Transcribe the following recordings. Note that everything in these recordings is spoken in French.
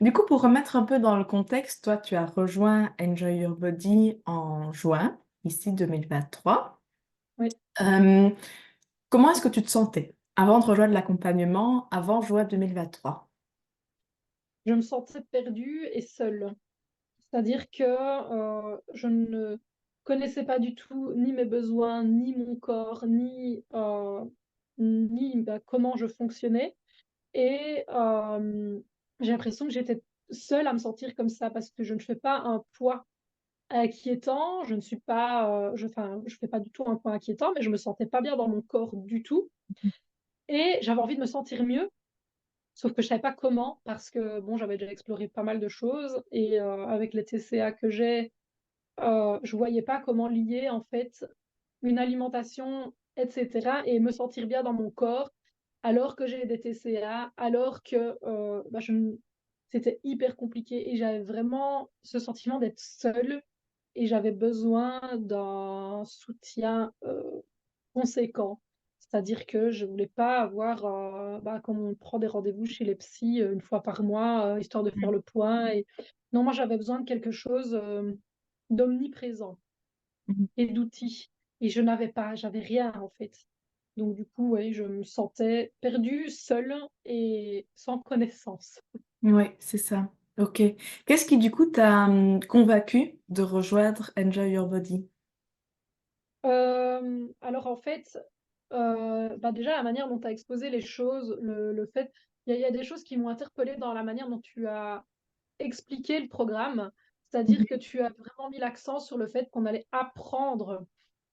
Du coup, pour remettre un peu dans le contexte, toi, tu as rejoint Enjoy Your Body en juin, ici 2023. Oui, Euh, Comment est-ce que tu te sentais avant de rejoindre l'accompagnement, avant juin 2023? je me sentais perdue et seule. C'est-à-dire que je ne connaissais pas du tout ni mes besoins, ni mon corps, ni comment je fonctionnais. Et j'ai l'impression que j'étais seule à me sentir comme ça parce que je ne fais pas un poids inquiétant. Je ne suis pas, enfin, je fais pas du tout un poids inquiétant, mais je me sentais pas bien dans mon corps du tout. Et j'avais envie de me sentir mieux. Sauf que je savais pas comment parce que bon, j'avais déjà exploré pas mal de choses et avec les TCA que j'ai, je voyais pas comment lier en fait une alimentation et cetera et me sentir bien dans mon corps alors que j'ai des TCA, alors que, je n c'était hyper compliqué et j'avais vraiment ce sentiment d'être seule et j'avais besoin d'un soutien, conséquent. C'est-à-dire que je voulais pas avoir, comme on prend des rendez-vous chez les psys, 1 fois par mois, histoire de faire Mhm. le point et non, moi j'avais besoin de quelque chose, d'omniprésent Mhm. et d'outils et je n'avais pas, j'avais rien en fait. Donc du coup, ouais, je me sentais perdue, seule et sans connaissance. Oui, c'est ça. Ok. Qu'est-ce qui, du coup, t'a convaincu de rejoindre Enjoy Your Body? Alors en fait, déjà la manière dont tu as exposé les choses, le fait il y a des choses qui m'ont interpellée dans la manière dont tu as expliqué le programme. C'est-à-dire que Mhm. tu as vraiment mis l'accent sur le fait qu'on allait apprendre,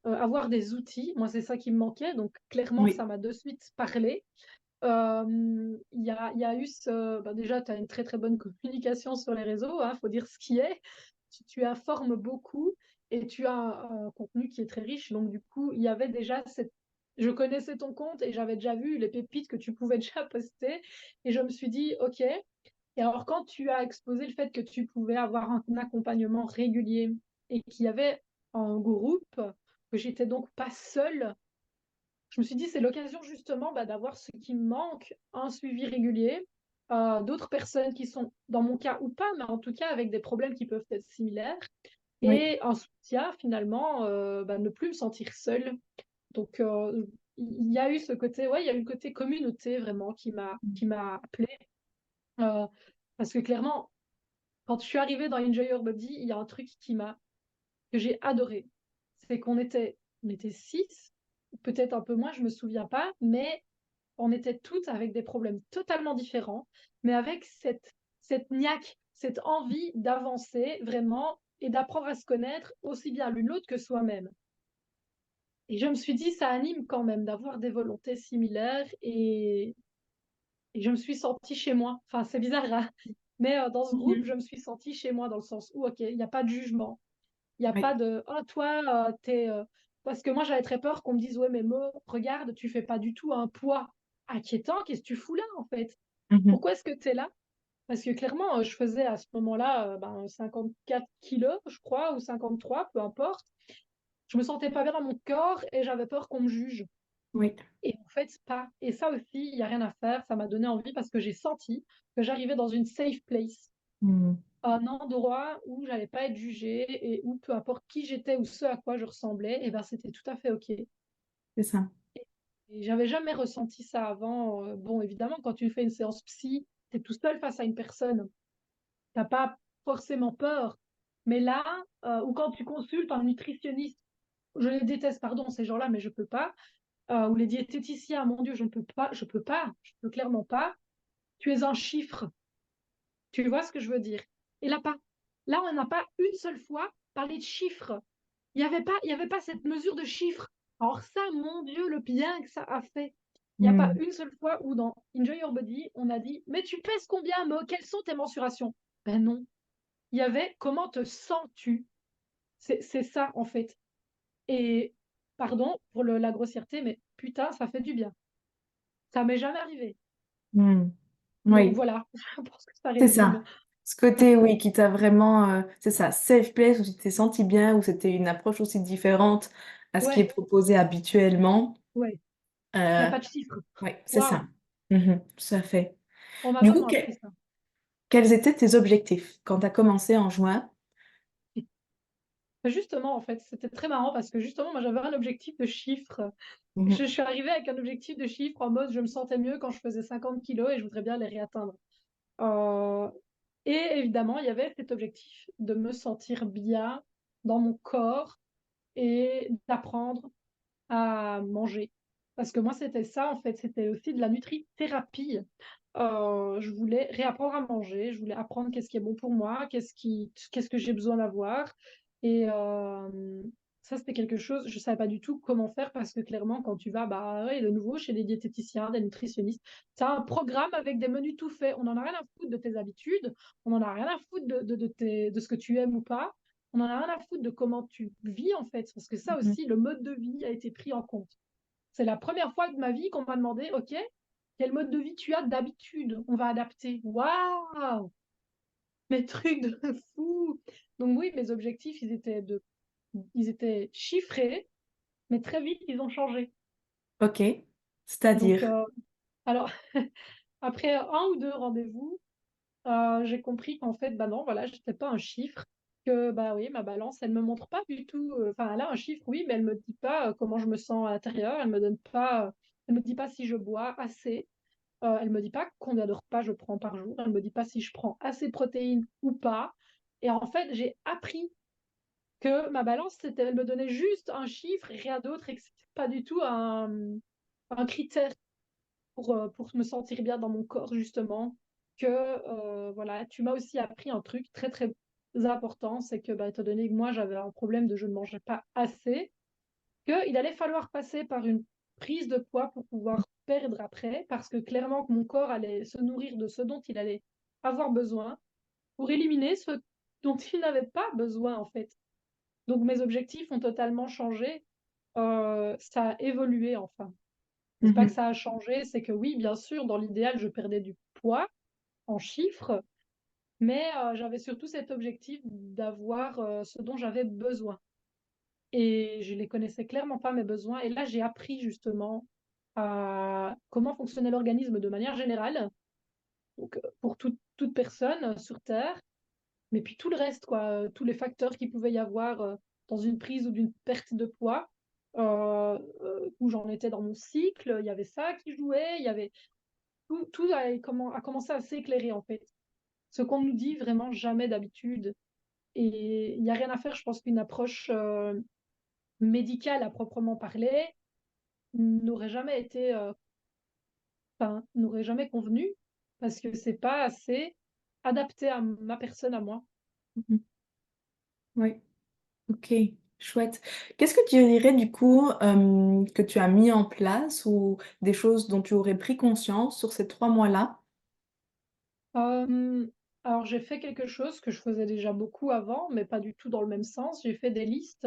avoir des outils. Moi, c'est ça qui me manquait, donc clairement, Oui. ça m'a de suite parlé. Il y a eu déjà, tu as une très, très bonne communication sur les réseaux, hein, faut dire ce qui est. Tu informes beaucoup et tu as un contenu qui est très riche. Donc du coup, il y avait déjà cette je connaissais ton compte et j'avais déjà vu les pépites que tu pouvais déjà poster et je me suis dit: «OK». Et alors quand tu as exposé le fait que tu pouvais avoir un accompagnement régulier et qu'il y avait un groupe, que j'étais donc pas seule, je me suis dit: «C'est l'occasion justement, d'avoir ce qui me manque, un suivi régulier, d'autres personnes qui sont dans mon cas ou pas, mais en tout cas avec des problèmes qui peuvent être similaires Oui. et un soutien finalement, ne plus me sentir seule». Donc il y a eu ce côté ouais, il y a eu le côté communauté vraiment qui m'a appelée, heu, parce que clairement, quand je suis arrivée dans Enjoy Your Body, il y a un truc que j'ai adoré. C'est qu'on était 6, peut-être un peu moins, je me souviens pas, mais on était toutes avec des problèmes totalement différents, mais avec cette niaque, cette envie d'avancer vraiment et d'apprendre à se connaître aussi bien l'une l'autre que soi-même. Et je me suis dit, ça anime quand même d'avoir des volontés similaires et je me suis sentie chez moi. Enfin, c'est bizarre, hein, mais dans ce groupe, Mhm. je me suis sentie chez moi dans le sens où, OK, il y a pas de jugement. Il y a Oui. pas de: «Oh toi, parce que moi j'avais très peur qu'on me dise: «Ouais mais Mo, regarde, tu fais pas du tout un poids inquiétant, qu'est-ce que tu fous là en fait? Mhm. Pourquoi est-ce que tu es là?» Parce que clairement, je faisais à ce moment-là, 54 kilos, je crois, ou 53, peu importe. Je me sentais pas bien dans mon corps et j'avais peur qu'on me juge Oui. et en fait pas et ça aussi, il y a rien à faire, ça m'a donné envie parce que j'ai senti que j'arrivais dans une safe place. Mhm. Un endroit où j'allais pas être jugée et où peu importe qui j'étais ou ce à quoi je ressemblais et ben, c'était tout à fait OK C'est ça. et j'avais jamais ressenti ça avant, bon évidemment quand tu fais une séance psy, tu es tout seul face à une personne, tu as pas forcément peur, mais là, ou quand tu consultes un nutritionniste, je les déteste pardon ces gens-là, mais je peux pas, ou les diététiciens, mon Dieu je ne peux pas, je peux clairement pas. Tu es un chiffre. Tu vois ce que je veux dire? Et là pas. Là, on n'a pas une seule fois parlé de chiffres. Il y avait pas cette mesure de chiffres. Alors ça, mon Dieu, le bien que ça a fait. Il n'y a pas Mhm. une seule fois où dans Enjoy Your Body, on a dit: «Mais tu pèses combien, Mo? Quelles sont tes mensurations?» Ben non. Il y avait: «Comment te sens-tu?» C'est ça, en fait. Et pardon pour la grossièreté, mais putain, ça fait du bien. Ça m'est jamais arrivé. Mhm. Donc Oui. voilà, je pense que ça C'est résume. ça. Ce côté, oui, qui t'a vraiment, c'est ça, safe place, où tu t'es senti bien, où c'était une approche aussi différente à ce qui est Ouais, proposé habituellement. ouais. Il y a Euh, pas de chiffres. oui, c'est ça. Waouh! Mhm, tout à fait. On m'a Du coup, vraiment appris ça. Quels étaient tes objectifs quand tu as commencé en juin? Justement, en fait, c'était très marrant parce que justement, moi, j'avais un objectif de chiffre. Mmh. Je suis arrivée avec un objectif de chiffre en mode je me sentais mieux quand je faisais 50 kilos et je voudrais bien les réatteindre. Heu et évidemment, il y avait cet objectif de me sentir bien dans mon corps et d'apprendre à manger. Parce que moi, c'était ça, en fait, c'était aussi de la nutrithérapie. Je voulais réapprendre à manger, je voulais apprendre qu'est-ce qui est bon pour moi, qu'est-ce que j'ai besoin d'avoir et ça, c'était quelque chose je savais pas du tout comment faire parce que clairement, quand tu vas, bah, ouais, de nouveau chez des diététiciens, des nutritionnistes, tu as un programme avec des menus tout faits. On en a rien à foutre de tes habitudes, on en a rien à foutre de ce que tu aimes ou pas. On en a rien à foutre de comment tu vis, en fait, parce que ça Mmh. aussi, le mode de vie a été pris en compte. C'est la première fois de ma vie qu'on m'a demandé: «OK, quel mode de vie tu as d'habitude? On va adapter». Waouh! Mais truc de fou! Donc oui, mes objectifs, ils étaient chiffrés, mais très vite, ils ont changé. OK. Donc C'est-à-dire? alors après un ou 2 rendez-vous, j'ai compris qu'en fait, bah, non, voilà, j'étais pas un chiffre, que, bah, oui, ma balance, elle me montre pas du tout, enfin, elle a un chiffre, oui, mais elle me dit pas, comment je me sens à l'intérieur, elle me dit pas si je bois assez, elle me dit pas combien de repas je prends par jour, elle me dit pas si je prends assez de protéines ou pas et en fait, j'ai appris que ma balance, elle me donnait juste un chiffre et rien d'autre et que c'était pas du tout un critère pour me sentir bien dans mon corps justement, que, voilà, tu m'as aussi appris un truc très, très important, c'est que, bah, étant donné que moi j'avais un problème de je ne mangeais pas assez, qu'il allait falloir passer par une prise de poids pour pouvoir perdre après, parce que clairement que mon corps allait se nourrir de ce dont il allait avoir besoin, pour éliminer ce dont il n'avait pas besoin en fait. Donc mes objectifs ont totalement changé, ça a évolué enfin. C'est pas que Mmh. ça a changé, c'est que oui, bien sûr, dans l'idéal, je perdais du poids en chiffres, mais j'avais surtout cet objectif d'avoir, ce dont j'avais besoin et je les connaissais clairement pas mes besoins et là, j'ai appris justement à comment fonctionnait l'organisme de manière générale, donc pour toute personne, sur terre, mais puis tout le reste quoi, tous les facteurs qu'il pouvait y avoir, dans une prise ou d'une perte de poids, où j'en étais dans mon cycle, il y avait ça qui jouait, il y avait tout a commencé à s'éclairer, en fait. Ce qu'on nous dit vraiment jamais d'habitude et il y a rien à faire, je pense qu'une approche, médicale à proprement parler n'aurait jamais été, n'aurait jamais convenu parce que c'est pas assez adapté à ma personne à moi. Mmh. Oui. OK, chouette. Qu'est-ce que tu dirais du coup, que tu as mis en place ou des choses dont tu aurais pris conscience sur ces 3 mois-là? Hem, alors j'ai fait quelque chose que je faisais déjà beaucoup avant, mais pas du tout dans le même sens. J'ai fait des listes.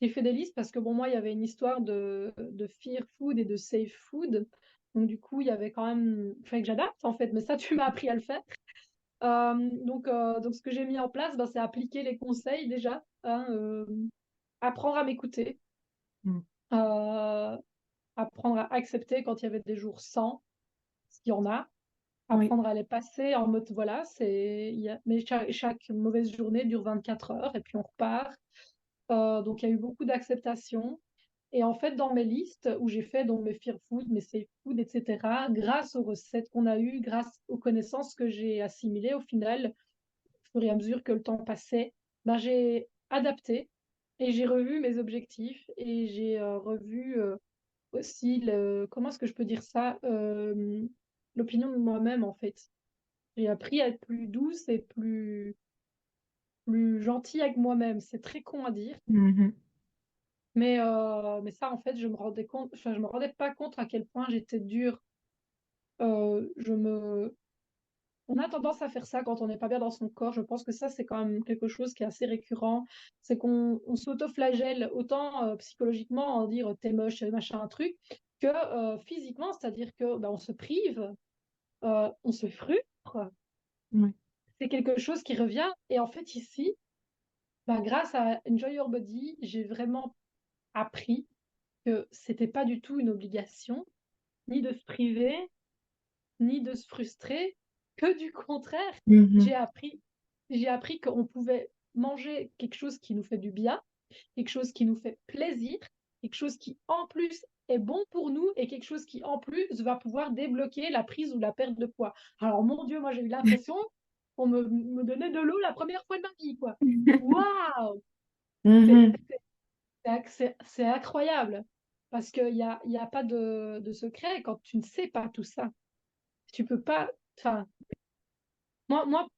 J'ai fait des listes parce que bon, moi, il y avait une histoire de fear food et de safe food. Donc du coup, il y avait quand même il fallait que j'adapte en fait, mais ça, tu m'as appris à le faire. Donc ce que j'ai mis en place, ben, c'est appliquer les conseils déjà, hein, apprendre à m'écouter, Mmh. heu, apprendre à accepter quand il y avait des jours sans, parce qu'il y en a, Oui. apprendre à les passer en mode voilà, c'est il y a mais chaque mauvaise journée dure 24 heures et puis on repart. Donc il y a eu beaucoup d'acceptation et en fait, dans mes listes où j'ai fait donc mes fear food, mes safe food et cetera, grâce aux recettes qu'on a eues, grâce aux connaissances que j'ai assimilées au final, au fur et à mesure que le temps passait, ben, j'ai adapté et j'ai revu mes objectifs et j'ai, revu, aussi le comment est-ce que je peux dire ça? L'opinion de moi-même, en fait. J'ai appris à être plus douce et plus gentille avec moi-même. C'est très con à dire. Mmh. Mais ça, en fait, je me rendais pas compte à quel point j'étais dure. Je me On a tendance à faire ça quand on n'est pas bien dans son corps. Je pense que ça, c'est quand même quelque chose qui est assez récurrent. C'est qu'on s'auto-flagelle autant, psychologiquement, en dire: «Tu es moche, machin, un truc», que, physiquement. C'est-à-dire que, bah, on se prive, on se frustre. Oui. C'est quelque chose qui revient et en fait, ici, bah, grâce à Enjoy Your Body, j'ai vraiment appris que c'était pas du tout une obligation, ni de se priver, ni de se frustrer. que du contraire. J'ai Mhm. appris j'ai appris qu'on pouvait manger quelque chose qui nous fait du bien, quelque chose qui nous fait plaisir, quelque chose qui, en plus, est bon pour nous et quelque chose qui, en plus, va pouvoir débloquer la prise ou la perte de poids. Alors, mon Dieu, moi, j'ai eu l'impression qu'on me donnait de l'eau la première fois de ma vie, quoi. Waouh! C'est Mhm. c'est incroyable parce qu'il y a pas de secret quand tu ne sais pas tout ça. Tu peux pas. Enfin, moi,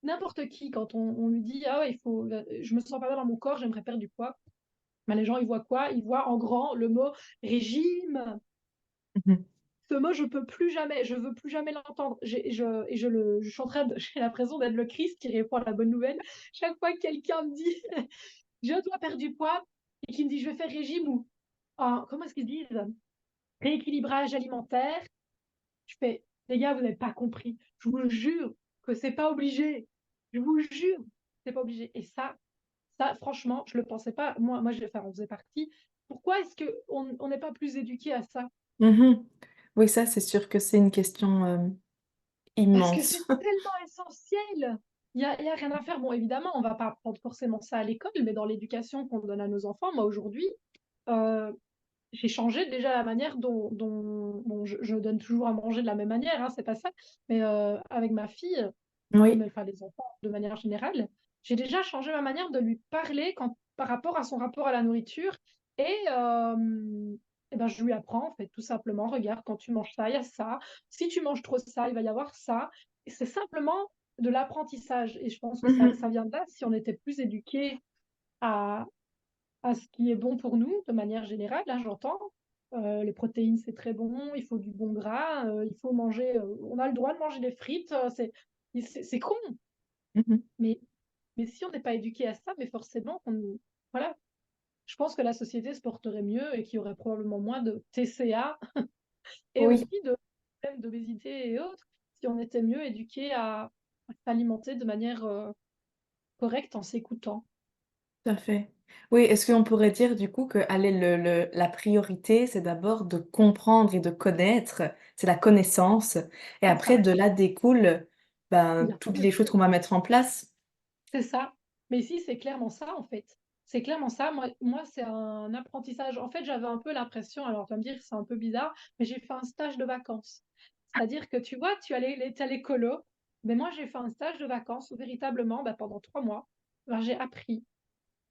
n'importe qui, quand on lui dit ah ouais, je me sens pas bien dans mon corps, j'aimerais perdre du poids. Ben, les gens, ils voient quoi? Ils voient en grand le mot régime. Mhm. Ce mot, je veux plus jamais l'entendre. Je suis en train de, j'ai l'impression d'être le Christ qui répond à la bonne nouvelle. Chaque fois que quelqu'un me dit je dois perdre du poids et qu'il me dit je vais faire régime ou comment est-ce qu'ils disent? Rééquilibrage alimentaire. Je fais, les gars, vous n'avez pas compris. Je vous jure que c'est pas obligé. Je vous jure, c'est pas obligé. Et ça, franchement, je le pensais pas. Enfin, on faisait partie. Pourquoi est-ce qu'on n'est pas plus éduqué à ça? Mhm. Oui, ça, c'est sûr que c'est une question Parce que immense. c'est tellement essentiel. Il y a rien à faire. Bon, évidemment, on va pas apprendre forcément ça à l'école, mais dans l'éducation qu'on donne à nos enfants, moi aujourd'hui, euh, j'ai changé déjà la manière bon, je donne toujours à manger de la même manière, hein, c'est pas ça, mais avec ma fille, Oui. enfin les enfants de manière générale, j'ai déjà changé ma manière de lui parler par rapport à son rapport à la nourriture et ben, je lui apprends en fait tout simplement, regarde, quand tu manges ça, il y a ça, si tu manges trop ça, il va y avoir ça. Et c'est simplement de l'apprentissage et je pense que ça Mhm. vient de là si on était plus éduqués à, à ce qui est bon pour nous de manière générale, là j'entends. Les protéines, c'est très bon, il faut du bon gras, il faut manger, on a le droit de manger des frites, c'est con, Mhm. mais, mais si on n'est pas éduqué à ça, mais forcément, voilà, je pense que la société se porterait mieux et qu'il y aurait probablement moins de TCA et Oui, aussi de problèmes d'obésité et autres, si on était mieux éduqué à s'alimenter de manière correcte en s'écoutant. tout à fait. Oui, est-ce qu'on pourrait dire du coup que allez, la priorité, c'est d'abord de comprendre et de connaître, c'est la connaissance, et C'est après ça, de là découle il ben, n'y a pas toutes les d'autre choses chose. qu'on va mettre en place. C'est ça. Mais ici, c'est clairement ça, en fait. C'est clairement ça. Moi c'est un apprentissage. En fait, j'avais un peu l'impression, alors tu vas me dire que c'est un peu bizarre, mais j'ai fait un stage de vacances. C'est-à-dire que tu vois, t'as les colos, mais moi, j'ai fait un stage de vacances où véritablement, bah, pendant 3 mois, ben, j'ai appris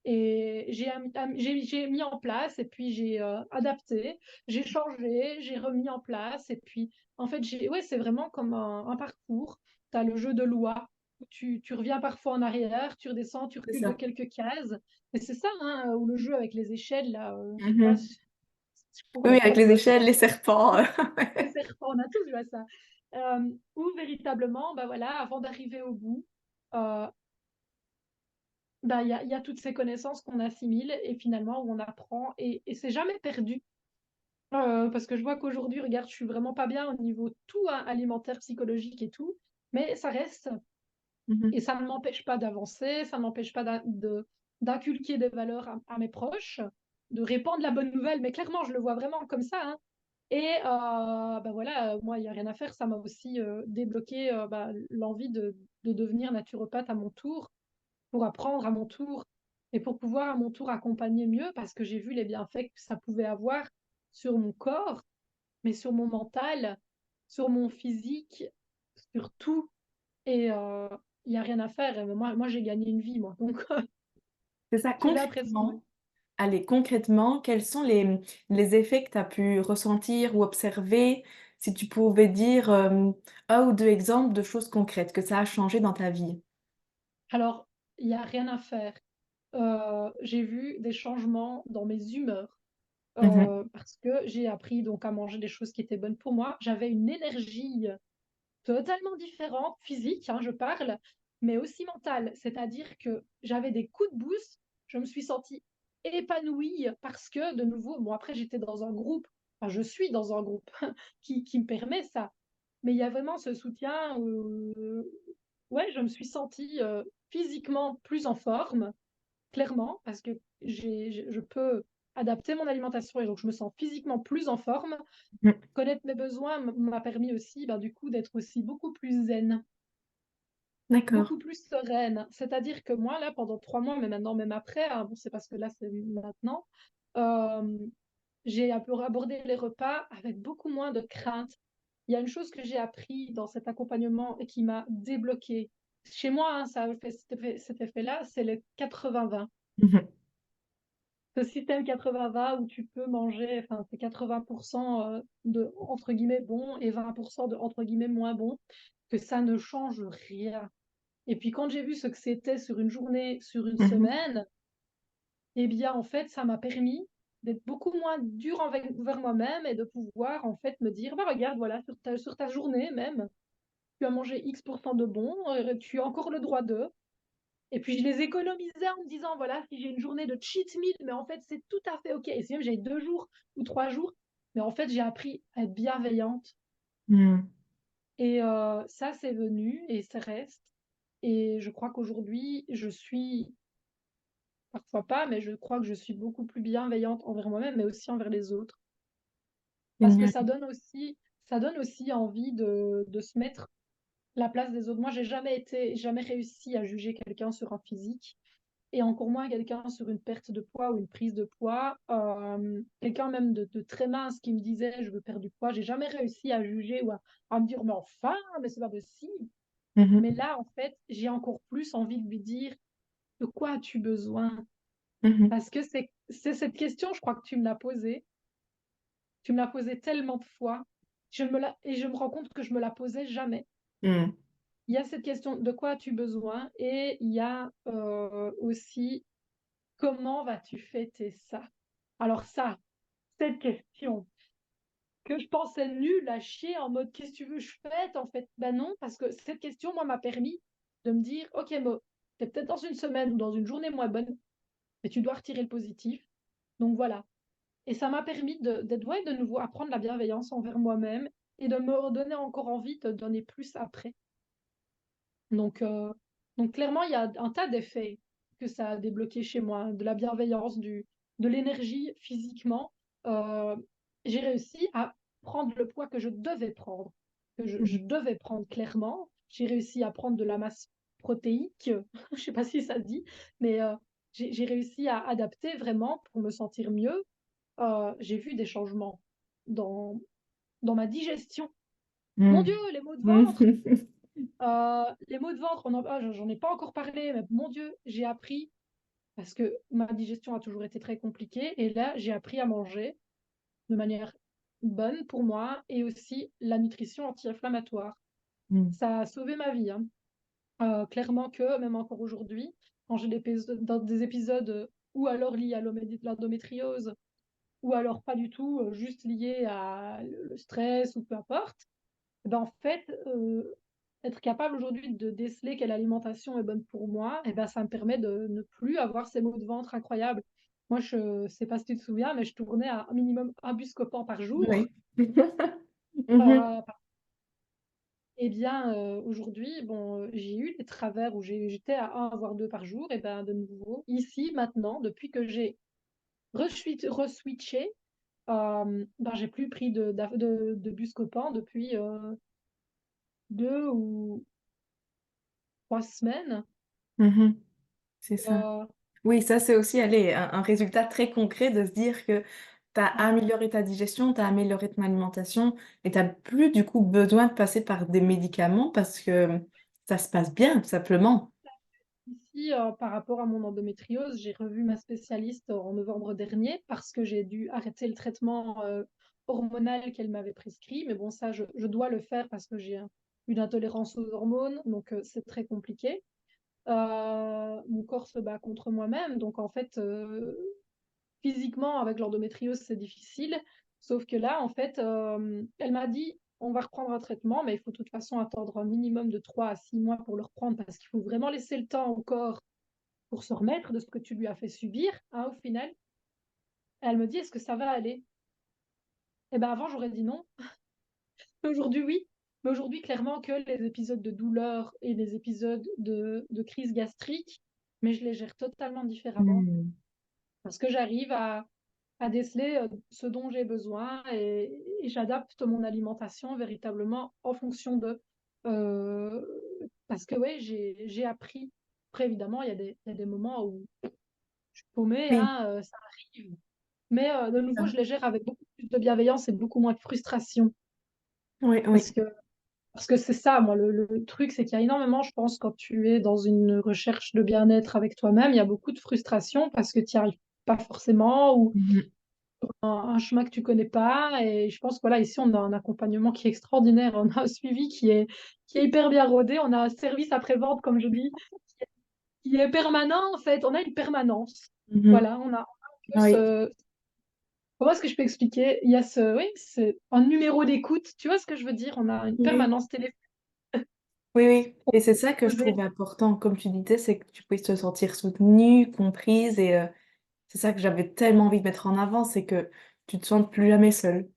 et j'ai mis en place et puis j'ai adapté, j'ai changé, j'ai remis en place et puis en fait ouais, c'est vraiment comme un parcours. Tu as le jeu de loi où tu reviens parfois en arrière, tu redescends, tu C'est recules de ça. quelques cases. Et c'est ça, hein, ou le jeu avec les échelles, là, je sais pas, Mhm. je crois qu'on Oui, a oui, tous avec joué les à ça. échelles, les serpents. Les serpents, on a tous joué à ça. Où véritablement, bah voilà, avant d'arriver au bout, euh, bah, il y a toutes ces connaissances qu'on assimile et finalement où on apprend et c'est jamais perdu. Parce que je vois qu'aujourd'hui, regarde, je suis vraiment pas bien au niveau tout hein, alimentaire, psychologique et tout, mais ça reste et Mhm. ça ne m'empêche pas d'avancer, ça ne m'empêche pas d'inculquer des valeurs à mes proches, de répandre la bonne nouvelle, mais clairement, je le vois vraiment comme ça, hein. Et bah voilà, moi, il n'y a rien à faire, ça m'a aussi débloqué bah, l'envie de devenir naturopathe à mon tour pour apprendre à mon tour et pour pouvoir à mon tour accompagner mieux parce que j'ai vu les bienfaits que ça pouvait avoir sur mon corps, mais sur mon mental, sur mon physique, sur tout. Et il n'y a rien à faire. Et moi j'ai gagné une vie, moi. Donc, C'est ça, j'ai l'impression. Ouais. concrètement. Allez, concrètement, quels sont les effets que tu as pu ressentir ou observer? Si tu pouvais dire un ou deux exemples de choses concrètes que ça a changé dans ta vie. Alors, il n'y a rien à faire. J'ai vu des changements dans mes humeurs Mhm. parce que j'ai appris donc à manger des choses qui étaient bonnes pour moi. J'avais une énergie totalement différente, physique, hein, je parle, mais aussi mentale. C'est-à-dire que j'avais des coups de boost, je me suis sentie épanouie parce que, de nouveau, bon, après, j'étais dans un groupe, enfin, je suis dans un groupe qui me permet ça. Mais il y a vraiment ce soutien ouais, je me suis sentie physiquement plus en forme, clairement, parce que je peux adapter mon alimentation et donc je me sens physiquement plus en forme. Mhm. Connaître mes besoins m'a permis aussi, ben, du coup, d'être aussi beaucoup plus zen. D'accord. beaucoup plus sereine. C'est-à-dire que moi, là, pendant 3 mois, mais maintenant, même après, hein, bon, c'est parce que là, c'est maintenant, euh, j'ai un peu abordé les repas avec beaucoup moins de crainte. Il y a une chose que j'ai appris dans cet accompagnement et qui m'a débloqué. Chez moi, hein, ça a fait cet effet-là, c'est le 80-20. Mhm. Ce système 80-20 où tu peux manger, enfin, c'est 80% de, entre guillemets, bon et 20% de, entre guillemets, moins bon, que ça ne change rien. Et puis quand j'ai vu ce que c'était sur une journée, sur une Mhm. semaine, eh bien, en fait, ça m'a permis d'être beaucoup moins dur envers moi-même et de pouvoir, en fait, me dire, bah, regarde, voilà, sur ta journée même, tu as mangé X% de bon, tu as encore le droit de. Et puis, je les économisais en me disant, voilà, si j'ai une journée de cheat meal, mais en fait, c'est tout à fait OK. Et si même j'ai 2 jours ou 3 jours, mais en fait, j'ai appris à être bienveillante. Mhm. Et ça, c'est venu et ça reste. Et je crois qu'aujourd'hui, je suis, parfois pas, mais je crois que je suis beaucoup plus bienveillante envers moi-même, mais aussi envers les autres. Parce que Génial. ça donne aussi envie de se mettre la place des autres. Moi, j'ai jamais réussi à juger quelqu'un sur un physique et encore moins quelqu'un sur une perte de poids ou une prise de poids. Quelqu'un même de très mince qui me disait je veux perdre du poids, j'ai jamais réussi à juger ou à me dire mais enfin, mais c'est pas possible. Mais Mhm. là, en fait, j'ai encore plus envie de lui dire de quoi as-tu besoin? Mhm. Parce que c'est cette question, je crois que tu me l'as posée. Tu me l'as posée tellement de fois. Et je me rends compte que je me la posais jamais. Mhm. Il y a cette question de quoi as-tu besoin et il y a aussi comment vas-tu fêter ça? Alors ça, cette question que je pensais nulle à chier en mode qu'est-ce que tu veux que je fête en fait? Ben non, parce que cette question, moi, m'a permis de me dire, ok Mo, t'es peut-être dans une semaine ou dans une journée moins bonne, mais tu dois retirer le positif. Donc voilà. Et ça m'a permis d'être ouais, de nouveau apprendre la bienveillance envers moi-même et de me redonner encore envie de donner plus après. Donc, euh, donc clairement, il y a un tas d'effets que ça a débloqué chez moi, de la bienveillance, de l'énergie physiquement. Euh, j'ai réussi à prendre le poids que je devais prendre, je Mhm. devais prendre clairement. J'ai réussi à prendre de la masse protéique, je sais pas si ça se dit, mais j'ai réussi à adapter vraiment pour me sentir mieux. J'ai vu des changements dans, dans ma digestion. Mon Dieu, Mhm. les maux de ventre! Mhm. Les maux de ventre, j'en ai pas encore parlé, mais mon Dieu, j'ai appris, parce que ma digestion a toujours été très compliquée, et là, j'ai appris à manger de manière bonne pour moi, et aussi la nutrition anti-inflammatoire. Mhm. Ça a sauvé ma vie, hein. Clairement que, même encore aujourd'hui, quand j'ai dans des épisodes ou alors liés à l'endométriose, ou alors pas du tout, juste liés à le stress ou peu importe, eh ben, en fait, être capable aujourd'hui de déceler quelle alimentation est bonne pour moi, eh ben, ça me permet de ne plus avoir ces maux de ventre incroyables. Moi, je sais pas si tu te souviens, mais je tournais à un minimum un Buscopan par jour. Oui. Mhm. Euh, eh bien, aujourd'hui, bon, j'ai eu des travers où j'étais à un voire 2 par jour. Et ben, de nouveau, ici, maintenant, depuis que j'ai reswitché, ben, j'ai plus pris de Buscopan depuis 2 ou 3 semaines. Mhm. C'est ça. Euh, Oui, ça c'est aussi allez, un résultat très concret de se dire que tu as amélioré ta digestion, tu as amélioré ton alimentation et tu n'as plus du coup besoin de passer par des médicaments parce que ça se passe bien, tout simplement. Ici, par rapport à mon endométriose, j'ai revu ma spécialiste en novembre dernier parce que j'ai dû arrêter le traitement hormonal qu'elle m'avait prescrit. Mais bon, ça, je dois le faire parce que j'ai une intolérance aux hormones, donc c'est très compliqué. Mon corps se bat contre moi-même, donc en fait, physiquement, avec l'endométriose, c'est difficile. Sauf que là, en fait, elle m'a dit, on va reprendre un traitement, mais il faut de toute façon attendre un minimum de 3 à 6 mois pour le reprendre parce qu'il faut vraiment laisser le temps au corps pour se remettre de ce que tu lui as fait subir, hein, au final. Elle me dit, est-ce que ça va aller? Eh ben avant, j'aurais dit non. Aujourd'hui, oui. Mais aujourd'hui, clairement que les épisodes de douleur et les épisodes de crise gastrique, mais je les gère totalement différemment Hmm. parce que j'arrive à déceler ce dont j'ai besoin et j'adapte mon alimentation véritablement en fonction de. Euh, parce que ouais, j'ai appris. Après, évidemment, il y a des moments où je suis paumée, Oui, hein, ça arrive. Mais de c'est nouveau, ça. je les gère avec beaucoup plus de bienveillance et beaucoup moins de frustration. Oui, Parce oui. que Parce que c'est ça, moi, le truc, c'est qu'il y a énormément, je pense, quand tu es dans une recherche de bien-être avec toi-même, il y a beaucoup de frustration parce que tu n'y arrives pas forcément ou Mhm. un chemin que tu connais pas. Et je pense que voilà, ici, on a un accompagnement qui est extraordinaire. On a un suivi qui est hyper bien rodé. On a un service après-vente, comme je dis, qui est permanent, en fait. On a une permanence. Mhm. Voilà, on a un peu Oui, ce... Comment est-ce que je peux expliquer? Il y a ce... Oui, c'est un numéro d'écoute. Tu vois ce que je veux dire? On a une oui, permanence téléphonique. oui, oui. Et c'est ça que je trouve important, comme tu disais, c'est que tu puisses te sentir soutenue, comprise, et c'est ça que j'avais tellement envie de mettre en avant, c'est que tu te sentes plus jamais seule.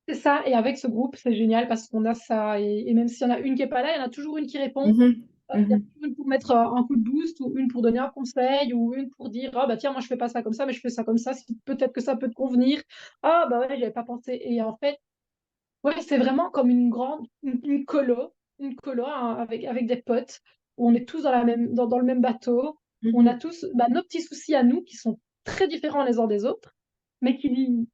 C'est ça, et avec ce groupe, c'est génial parce qu'on a ça, et même s'il y en a une qui est pas là, il y en a toujours une qui répond. Mhm. Il y a Mhm. toujours une pour mettre un coup de boost, ou une pour donner un conseil, ou une pour dire, ah bah tiens, moi je fais pas ça comme ça, mais je fais ça comme ça, peut-être que ça peut te convenir. Ah bah ouais, j'avais pas pensé. Et en fait, ouais, c'est vraiment comme une colo hein, avec des potes, où on est tous dans le même bateau. On a Mhm. tous bah, nos petits soucis à nous qui sont très différents les uns des autres, mais il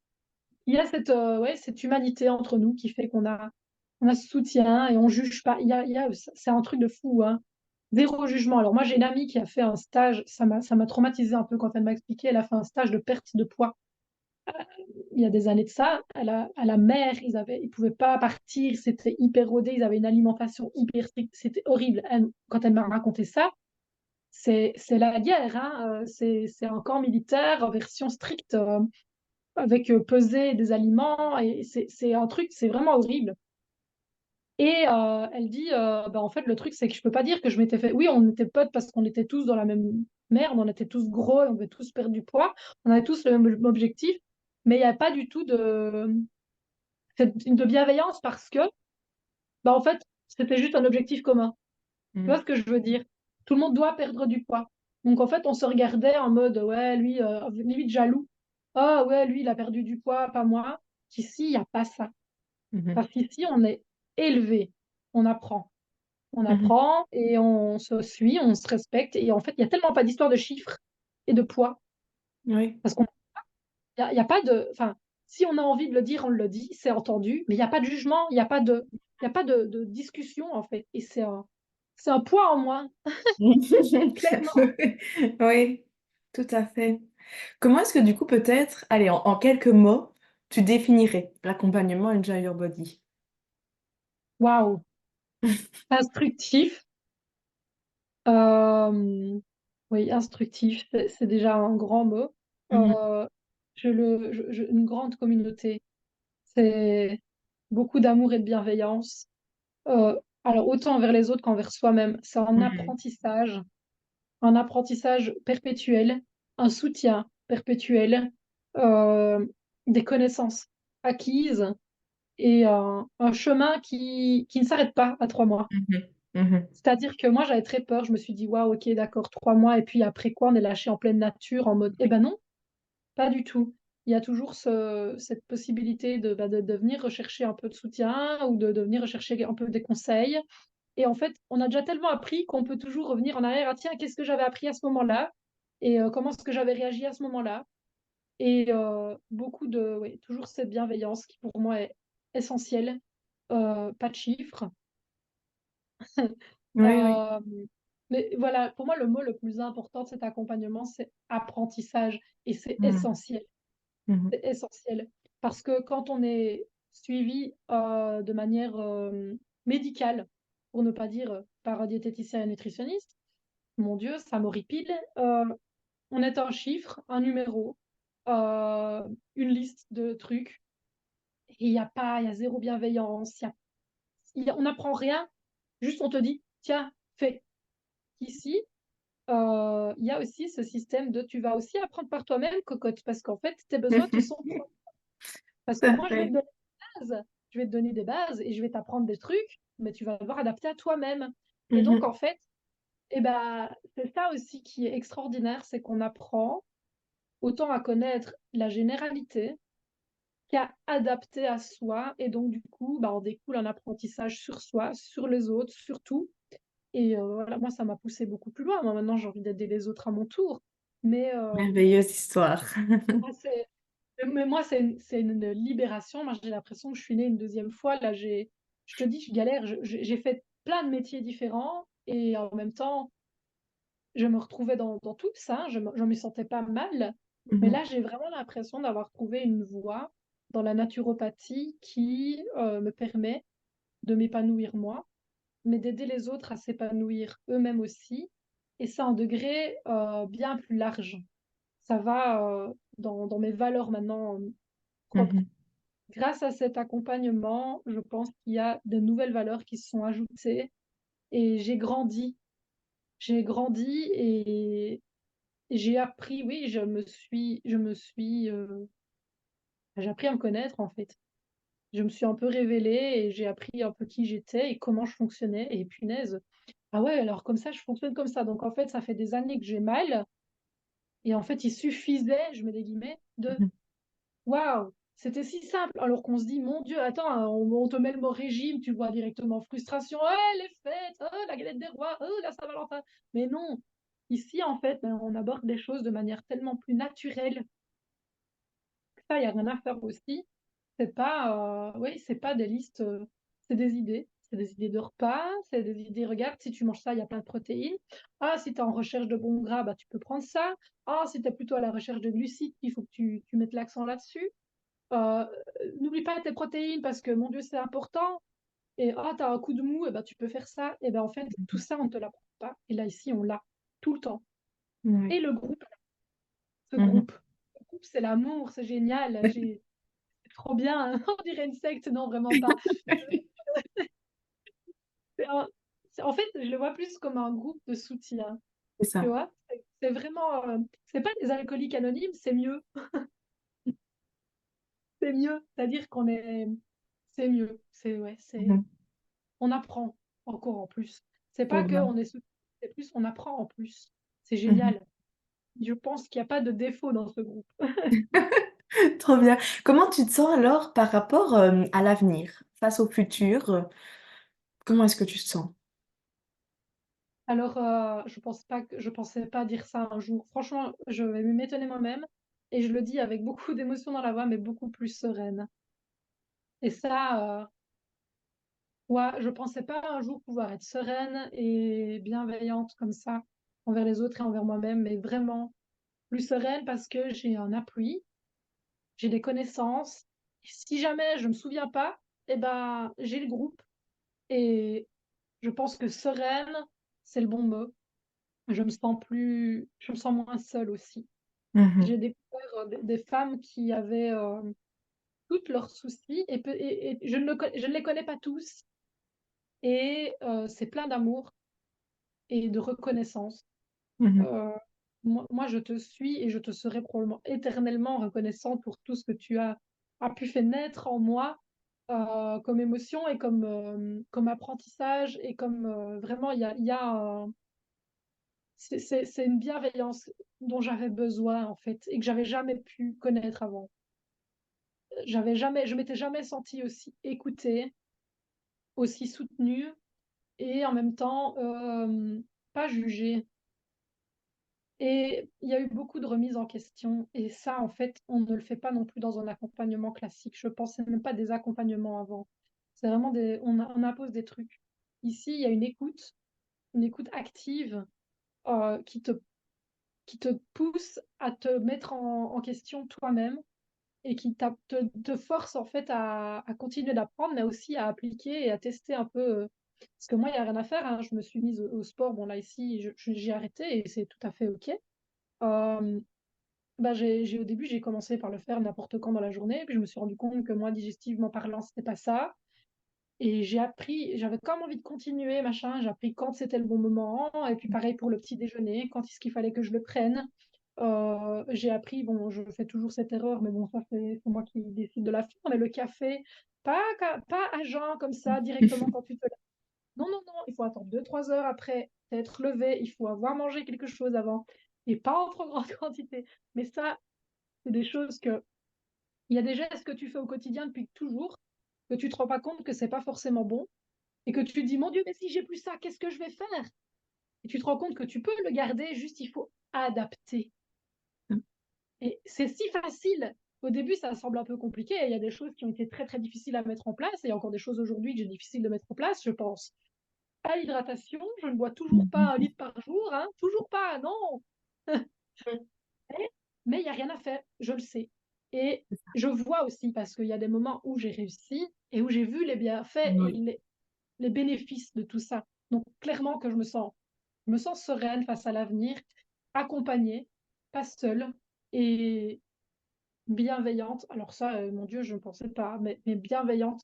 y a cette, ouais, cette humanité entre nous qui fait on a ce soutien et on juge pas. C'est un truc de fou, hein. Zéro jugement. Alors moi, j'ai une amie qui a fait un stage, ça m'a traumatisé un peu quand elle m'a expliqué, elle a fait un stage de perte de poids il y a des années de ça. À la mer, ils pouvaient pas partir, c'était hyper rodé, ils avaient une alimentation hyper stricte, c'était horrible. Quand elle m'a raconté ça, c'est la guerre, hein. C'est un camp militaire en version stricte. Avec peser des aliments et c'est un truc, c'est vraiment horrible. Et elle dit, bah, en fait, le truc, c'est que je peux pas dire que je m'étais fait. Oui, on était potes parce qu'on était tous dans la même merde, on était tous gros, on avait tous perdu du poids, on avait tous le même objectif, mais il n'y a pas du tout de bienveillance parce que, bah, en fait, c'était juste un objectif commun. Tu vois Mhm. ce que je veux dire? Tout le monde doit perdre du poids. Donc, en fait, on se regardait en mode, ouais, lui, limite jaloux. Ah, ouais, lui, il a perdu du poids, pas moi. Qu'ici, il n'y a pas ça. Mhm. Parce qu'ici, on est élevé, on apprend. On Mhm. apprend et on se suit, on se respecte. Et en fait, il n'y a tellement pas d'histoire de chiffres et de poids. Oui. Parce il y a pas de. Enfin, si on a envie de le dire, on le dit, c'est entendu, mais il n'y a pas de jugement, il y a pas de discussion, en fait. Et c'est un poids en moins, clairement. Oui, tout à fait. Comment est-ce que du coup, peut-être, allez, en quelques mots, tu définirais l'accompagnement Enjoy Your Body? Waouh! Instructif. Euh, oui, instructif, c'est déjà un grand mot. Mhm. Euh, une grande communauté. C'est beaucoup d'amour et de bienveillance. Alors, autant envers les autres qu'envers soi-même. C'est Mhm. un apprentissage perpétuel, un soutien perpétuel, euh, des connaissances acquises et un chemin qui ne s'arrête pas à 3 mois. Mhm. Mhm. C'est-à-dire que moi, j'avais très peur. Je me suis dit, waouh, ok, d'accord, 3 mois. Et puis après quoi, on est lâché en pleine nature en mode, eh ben non, pas du tout. Il y a toujours cette possibilité de venir rechercher un peu de soutien ou de venir rechercher un peu des conseils. Et en fait, on a déjà tellement appris qu'on peut toujours revenir en arrière. Ah, tiens, qu'est-ce que j'avais appris à ce moment-là? Et comment est-ce que j'avais réagi à ce moment-là? Et ouais, toujours cette bienveillance qui pour moi est essentielle. Pas de chiffres. Oui, oui. Euh, mais voilà, pour moi, le mot le plus important de cet accompagnement, c'est apprentissage. Et c'est Mhm. essentiel. Mhm. C'est essentiel. Parce que quand on est suivi de manière médicale, pour ne pas dire par un diététicien et un nutritionniste, mon Dieu, ça m'horripile. On est un chiffre, un numéro, euh, une liste de trucs. Et il y a zéro bienveillance. On n'apprend rien. Juste, on te dit, tiens, fais. Ici, il y a aussi ce système de tu vas aussi apprendre par toi-même, cocotte, parce qu'en fait, tes besoins te sont propres. Parce Tout que à moi, fait. je vais te donner des bases et je vais t'apprendre des trucs, mais tu vas devoir adapter à toi-même. Et donc, Mhm. en fait, eh ben, c'est ça aussi qui est extraordinaire, c'est qu'on apprend autant à connaître la généralité qu'à adapter à soi. Et donc, du coup, bah, on découle un apprentissage sur soi, sur les autres, sur tout. Et voilà, moi, ça m'a poussée beaucoup plus loin. Moi, maintenant, j'ai envie d'aider les autres à mon tour. Mais, Merveilleuse histoire. moi, mais moi, c'est une libération. Moi, j'ai l'impression que je suis née une deuxième fois. Là, je te dis, je galère. J'ai fait plein de métiers différents et en même temps, je me retrouvais dans tout ça. Je me sentais pas mal. Mais Mmh là, j'ai vraiment l'impression d'avoir trouvé une voie dans la naturopathie qui me permet de m'épanouir moi, mais d'aider les autres à s'épanouir eux-mêmes aussi. Et ça en degré bien plus large. Ça va dans mes valeurs maintenant propres. mh. Grâce à cet accompagnement, je pense qu'il y a de nouvelles valeurs qui se sont ajoutées et j'ai grandi. J'ai grandi et j'ai appris, oui, j'ai appris à me connaître en fait. Je me suis un peu révélée et j'ai appris un peu qui j'étais et comment je fonctionnais et punaise, ah ouais, alors comme ça, je fonctionne comme ça. Donc en fait, ça fait des années que j'ai mal et en fait, il suffisait, je mets des guillemets, de Mmh. waouh! C'était si simple, alors qu'on se dit: «Mon Dieu, attends, on te met le mot régime, tu vois directement frustration, oh les fêtes, oh la galette des rois, oh la Saint-Valentin». Mais non, ici en fait, on aborde les choses de manière tellement plus naturelle que ça, il y a rien à faire aussi. C'est pas, oui, c'est pas des listes, c'est des idées. C'est des idées de repas, c'est des idées: «Regarde, si tu manges ça, il y a plein de protéines. Ah, si tu es en recherche de bons gras, bah, tu peux prendre ça. Ah, si tu es plutôt à la recherche de glucides, il faut que tu mettes l'accent là-dessus». Heu, n'oublie pas tes protéines parce que mon Dieu, c'est important et ah, tu as un coup de mou et ben, tu peux faire ça et ben, en fait, tout ça, on ne te l'apprend pas et là, ici, on l'a tout le temps Ouais. et le groupe, ce Mmh groupe, ce groupe, c'est l'amour, c'est génial, c'est trop bien, on dirait une secte, non, vraiment pas. C'est un en fait, je le vois plus comme un groupe de soutien, C'est tu ça. vois? C'est vraiment, c'est pas des alcooliques anonymes, c'est mieux, c'est mieux. C'est-à-dire qu'on est c'est mieux, c'est ouais, Mmh. on apprend encore en plus. C'est Trop pas bien. qu'on est soutenu, c'est plus on apprend en plus. C'est Mmh. génial. Je pense qu'il y a pas de défaut dans ce groupe. Trop bien. Comment tu te sens alors par rapport, à l'avenir? Face au futur, comment est-ce que tu te sens? Alors, je pensais pas dire ça un jour. Franchement, je vais m'étonner moi-même et je le dis avec beaucoup d'émotion dans la voix, mais beaucoup plus sereine et ça, ouais, je pensais pas un jour pouvoir être sereine et bienveillante comme ça, envers les autres et envers moi-même, mais vraiment plus sereine parce que j'ai un appui, j'ai des connaissances. Si jamais je me souviens pas, et ben, j'ai le groupe et je pense que sereine, c'est le bon mot. Je me sens moins seule aussi. Mmh. J'ai découvert, des femmes qui avaient, toutes leurs soucis et je ne les connais pas tous et c'est plein d'amour et de reconnaissance. Mmh. Heu, moi, je te suis et je te serai probablement éternellement reconnaissante pour tout ce que tu as pu faire naître en moi, comme émotion et comme apprentissage et comme, vraiment il y a un c'est une bienveillance dont j'avais besoin, en fait et que j'avais jamais pu connaître avant. Je m'étais jamais sentie aussi écoutée, aussi soutenue et en même temps, pas jugée. Et il y a eu beaucoup de remises en question et ça, en fait, on ne le fait pas non plus dans un accompagnement classique. Je pensais même pas des accompagnements avant. C'est vraiment on impose des trucs. Ici, il y a une écoute active, qui te pousse à te mettre en question toi-même et qui te force, en fait, à continuer d'apprendre, mais aussi à appliquer et à tester un peu, parce que moi, il y a rien à faire, hein. Je me suis mise au sport. Bon, là, ici, j'ai arrêté et c'est tout à fait OK. Hem Bah, au début, j'ai commencé par le faire n'importe quand dans la journée, puis je me suis rendu compte que moi, digestivement parlant, c'était pas ça et j'avais quand même envie de continuer, machin, j'ai appris quand c'était le bon moment et puis pareil pour le petit déjeuner, quand est-ce qu'il fallait que je le prenne. J'ai appris, bon, je fais toujours cette erreur, mais bon, ça, c'est moi qui décide de la faire, mais le café, pas à jeun comme ça, directement quand tu te lèves. Non, non, non, il faut attendre 2 3 heures après t'être levé, il faut avoir mangé quelque chose avant et pas en trop grande quantité. Mais ça, c'est des choses que il y a des gestes que tu fais au quotidien depuis toujours, que tu te rends pas compte que c'est pas forcément bon et que tu te dis: «Mon Dieu, mais si j'ai plus ça, qu'est-ce que je vais faire?» Et tu te rends compte que tu peux le garder, juste il faut adapter. Mmh. Et c'est si facile. Au début, ça semble un peu compliqué. Il y a des choses qui ont été très, très difficiles à mettre en place et il y a encore des choses aujourd'hui que j'ai difficiles de mettre en place. Je pense à l'hydratation, je ne bois toujours Mmh pas un mh. litre par jour, hein, toujours pas, non! Mmh. Mais il y a rien à faire, je le sais. Et C'est ça. je vois aussi parce qu'il y a des moments où j'ai réussi et où j'ai vu les bienfaits et Oui. les bénéfices de tout ça. Donc clairement que je me sens sereine face à l'avenir, accompagnée, pas seule et bienveillante. Alors ça, mon Dieu, je ne pensais pas, mais bienveillante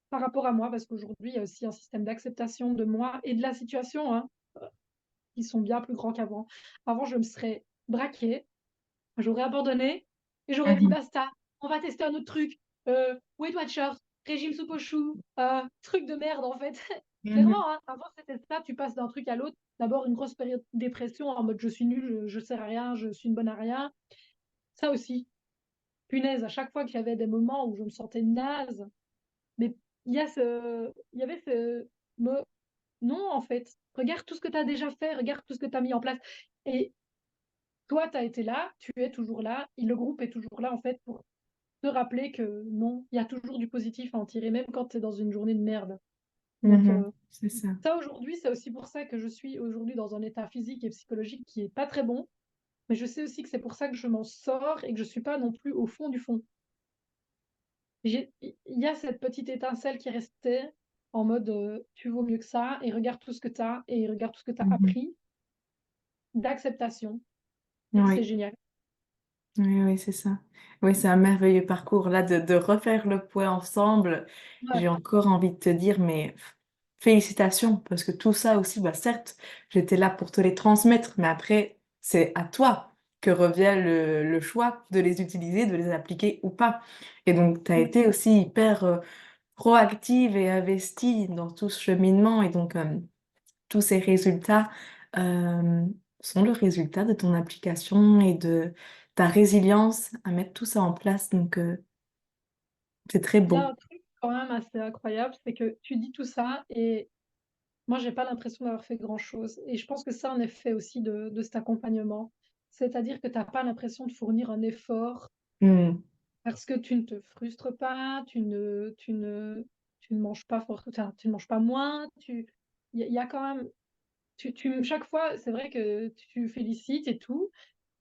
par rapport à moi, parce qu'aujourd'hui, il y a aussi un système d'acceptation de moi et de la situation, hein, qui sont bien plus grands qu'avant. Avant, je me serais braquée, j'aurais abandonné et j'aurais dit: Mmh. «Basta, on va tester un autre truc, Weight Watchers, régime soupe aux choux, truc de merde, en fait». Mmh mh. Clairement, hein, avant c'était ça, tu passes d'un truc à l'autre. D'abord une grosse période de dépression en mode: «Je suis nulle, je sers à rien, je suis une bonne à rien». Ça aussi, punaise, à chaque fois qu'il y avait des moments où je me sentais naze, mais il y avait ce me non, en fait, regarde tout ce que tu as déjà fait, regarde tout ce que tu as mis en place et toi, tu as été là, tu es toujours là et le groupe est toujours là, en fait, pour te rappeler que non, il y a toujours du positif à en tirer, même quand tu es dans une journée de merde. Donc Mmh. C'est ça. ça aujourd'hui, c'est aussi pour ça que je suis aujourd'hui dans un état physique et psychologique qui est pas très bon, mais je sais aussi que c'est pour ça que je m'en sors et que je suis pas non plus au fond du fond. Il y a cette petite étincelle qui restait en mode, «Tu vaux mieux que ça et regarde tout ce que tu as et regarde tout ce que tu as Mmh mh. appris», d'acceptation et c'est Oui. génial. Oui, oui, c'est ça. Oui, c'est un merveilleux parcours là de refaire le point ensemble. Ouais, J'ai encore envie de te dire, mais félicitations parce que tout ça aussi, bah, certes, j'étais là pour te les transmettre, mais après, c'est à toi que revient le choix de les utiliser, de les appliquer ou pas. Et donc, tu as ouais. été aussi hyper, proactive et investie dans tout ce cheminement et donc, tous ces résultats, sont le résultat de ton application et de ta résilience à mettre tout ça en place donc c'est très Il y a beau. un truc quand même assez incroyable, c'est que tu dis tout ça et moi j'ai pas l'impression d'avoir fait grand-chose et je pense que c'est un effet aussi de cet accompagnement. C'est-à-dire que tu as pas l'impression de fournir un effort Mmh. parce que tu ne te frustres pas, tu ne manges pas enfin, tu ne manges pas moins, il y a quand même chaque fois, c'est vrai que tu félicites et tout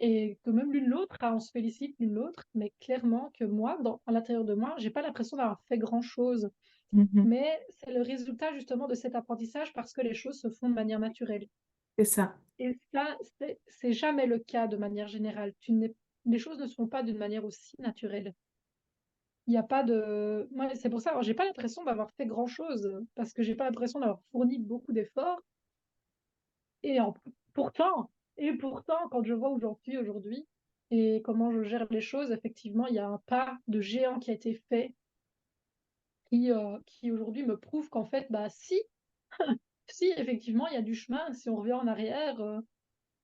et que même l'une l'autre, on se félicite l'une l'autre, mais clairement que moi, à l'intérieur de moi, j'ai pas l'impression d'avoir fait grand-chose. Mmh mh. Mais c'est le résultat justement de cet apprentissage parce que les choses se font de manière naturelle C'est ça. et ça, c'est jamais le cas de manière générale. Tu n'es Les choses ne se font pas d'une manière aussi naturelle. Il y a pas de Moi, c'est pour ça, alors j'ai pas l'impression d'avoir fait grand-chose, parce que j'ai pas l'impression d'avoir fourni beaucoup d'efforts et pourtant quand je vois où j'en suis aujourd'hui et comment je gère les choses, effectivement, il y a un pas de géant qui a été fait qui aujourd'hui me prouve qu'en fait, bah si, effectivement, il y a du chemin. Si on revient en arrière,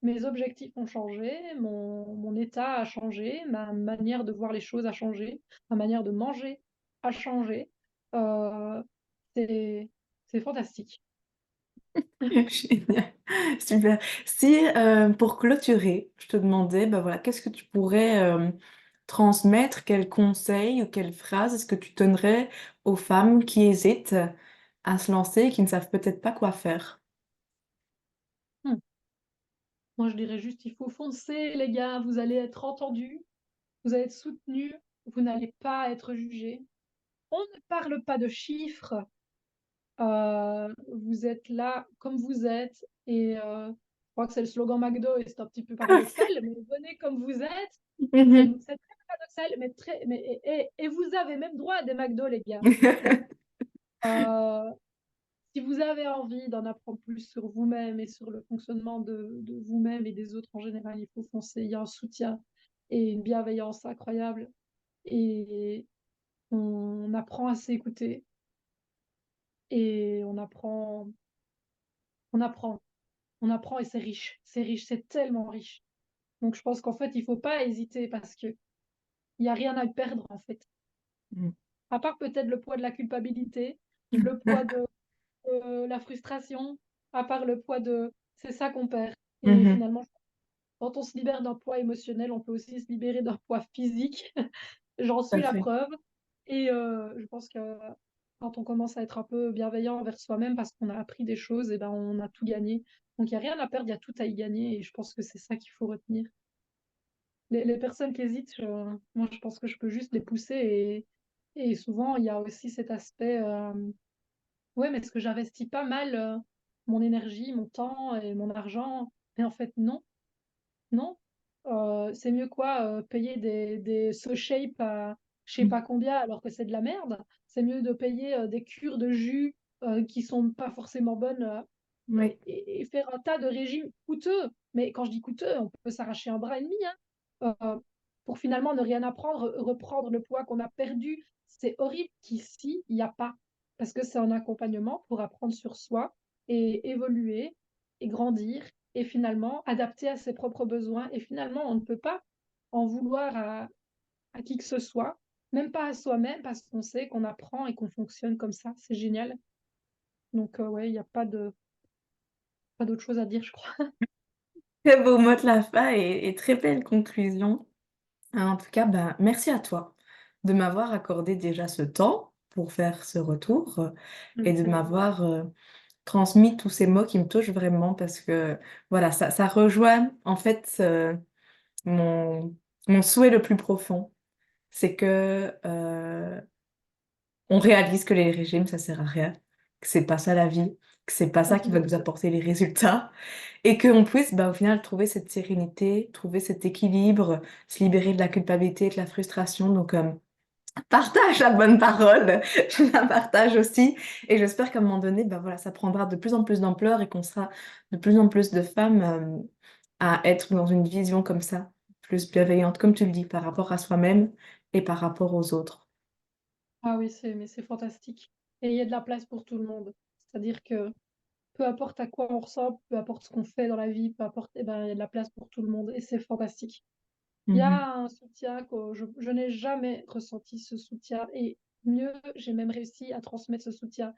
mes objectifs ont changé, mon état a changé, ma manière de voir les choses a changé, ma manière de manger a changé. Heu, c'est c'est fantastique. Génial, super. Si, pour clôturer, je te demandais, bah, voilà, qu'est-ce que tu pourrais, transmettre? Quels conseils ou quelles phrases est-ce que tu donnerais aux femmes qui hésitent à se lancer et qui ne savent peut-être pas quoi faire? Mmh. Moi, je dirais juste: «Il faut foncer les gars, vous allez être entendus, vous allez être soutenus, vous n'allez pas être jugés. On ne parle pas de chiffres, vous êtes là comme vous êtes et je crois que c'est le slogan McDo et c'est un petit peu paradoxal, mais venez comme vous êtes. Mmh mh. C'est très paradoxal, mais très mais et vous avez même droit à des McDo, les gars. Donc heu, si vous avez envie d'en apprendre plus sur vous-même et sur le fonctionnement de vous-même et des autres en général, il faut foncer. Il y a un soutien et une bienveillance incroyable et on apprend à s'écouter et on apprend. On apprend et c'est riche, c'est tellement riche. Donc je pense qu'en fait, il faut pas hésiter parce qu'il y a rien à perdre, en fait. Mmh. À part peut-être le poids de la culpabilité, le poids de, la frustration, à part le poids de c'est ça qu'on perd et Mmh. finalement, quand on se libère d'un poids émotionnel, on peut aussi se libérer d'un poids physique. J'en Tout suis à la fait. preuve et je pense que quand on commence à être un peu bienveillant envers soi-même parce qu'on a appris des choses et ben, on a tout gagné. Donc il y a rien à perdre, il y a tout à y gagner et je pense que c'est ça qu'il faut retenir. Les personnes qui hésitent, moi je pense que je peux juste les pousser et souvent il y a aussi cet aspect, «Ouais, mais est-ce que j'investis pas mal, mon énergie, mon temps et mon argent?» et en fait non, non, c'est mieux quoi, payer des SoShape à je sais Mmh. pas combien alors que c'est de la merde. C'est mieux de payer, des cures de jus, qui sont pas forcément bonnes, Oui. et faire un tas de régimes coûteux. Mais quand je dis coûteux, on peut s'arracher un bras et demi, hein, pour finalement ne rien apprendre, reprendre le poids qu'on a perdu. C'est horrible qu'ici, il y a pas. Parce que c'est un accompagnement pour apprendre sur soi et évoluer et grandir et finalement adapter à ses propres besoins et finalement, on ne peut pas en vouloir à qui que ce soit, même pas à soi-même parce qu'on sait qu'on apprend et qu'on fonctionne comme ça. C'est génial. Donc ouais, il y a pas d'autre chose à dire, je crois. Très beau mot de la fin et très belle conclusion. En tout cas, ben, merci à toi de m'avoir accordé déjà ce temps pour faire ce retour, et de C'est normal. m'avoir, transmis tous ces mots qui me touchent vraiment parce que, voilà, ça rejoint en fait, mon mon souhait le plus profond. C'est que, on réalise que les régimes, ça sert à rien, que c'est pas ça la vie, que c'est pas ça qui va nous Absolument. apporter les résultats et qu'on puisse, bah, au final, trouver cette sérénité, trouver cet équilibre, se libérer de la culpabilité, de la frustration. Donc, partage la bonne parole, je la partage aussi et j'espère qu'à un moment donné, bah, voilà, ça prendra de plus en plus d'ampleur et qu'on sera de plus en plus de femmes, à être dans une vision comme ça, plus bienveillante, comme tu le dis, par rapport à soi-même et par rapport aux autres. Ah oui, c'est fantastique et il y a de la place pour tout le monde. C'est-à-dire que peu importe à quoi on ressemble, peu importe ce qu'on fait dans la vie, peu importe et ben, il y a de la place pour tout le monde et c'est fantastique. Il y Mmh. a un soutien que je n'ai jamais ressenti ce soutien et mieux, j'ai même réussi à transmettre ce soutien